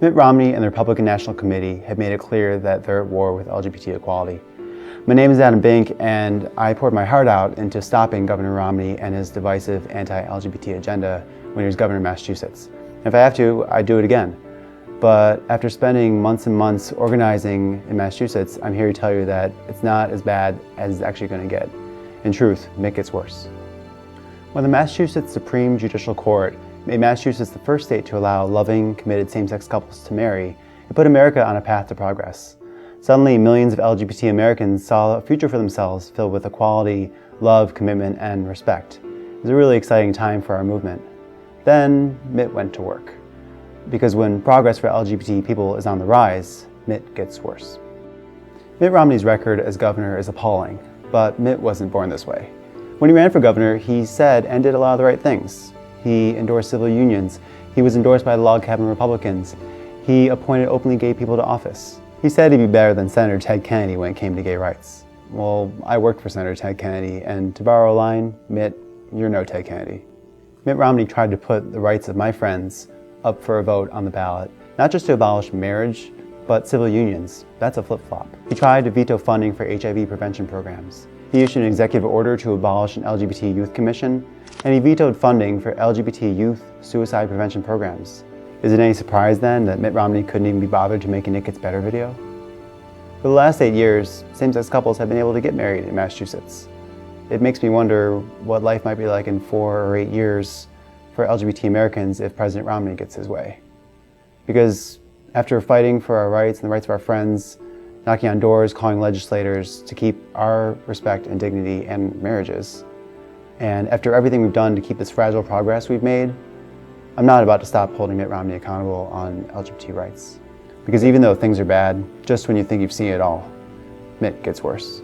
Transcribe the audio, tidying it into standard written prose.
Mitt Romney and the Republican National Committee have made it clear that they're at war with LGBT equality. My name is Adam Bink, and I poured my heart out into stopping Governor Romney and his divisive anti-LGBT agenda when he was governor of Massachusetts. And if I have to, I'd do it again. But after spending months and months organizing in Massachusetts, I'm here to tell you that it's not as bad as it's actually going to get. In truth, Mitt gets worse. When the Massachusetts Supreme Judicial Court made Massachusetts the first state to allow loving, committed same-sex couples to marry, it put America on a path to progress. Suddenly, millions of LGBT Americans saw a future for themselves filled with equality, love, commitment, and respect. It was a really exciting time for our movement. Then, Mitt went to work. Because when progress for LGBT people is on the rise, Mitt gets worse. Mitt Romney's record as governor is appalling, but Mitt wasn't born this way. When he ran for governor, he said and did a lot of the right things. He endorsed civil unions. He was endorsed by the log cabin Republicans. He appointed openly gay people to office. He said he'd be better than Senator Ted Kennedy when it came to gay rights. Well, I worked for Senator Ted Kennedy, and to borrow a line, Mitt, you're no Ted Kennedy. Mitt Romney tried to put the rights of my friends up for a vote on the ballot, not just to abolish marriage, but civil unions. That's a flip-flop. He tried to veto funding for HIV prevention programs. He issued an executive order to abolish an LGBT youth commission, and he vetoed funding for LGBT youth suicide prevention programs. Is it any surprise then that Mitt Romney couldn't even be bothered to make a Nick Gets Better video? For the last 8 years, same-sex couples have been able to get married in Massachusetts. It makes me wonder what life might be like in 4 or 8 years for LGBT Americans if President Romney gets his way. Because after fighting for our rights and the rights of our friends, knocking on doors, calling legislators to keep our respect and dignity and marriages, and after everything we've done to keep this fragile progress we've made, I'm not about to stop holding Mitt Romney accountable on LGBT rights. Because even though things are bad, just when you think you've seen it all, Mitt gets worse.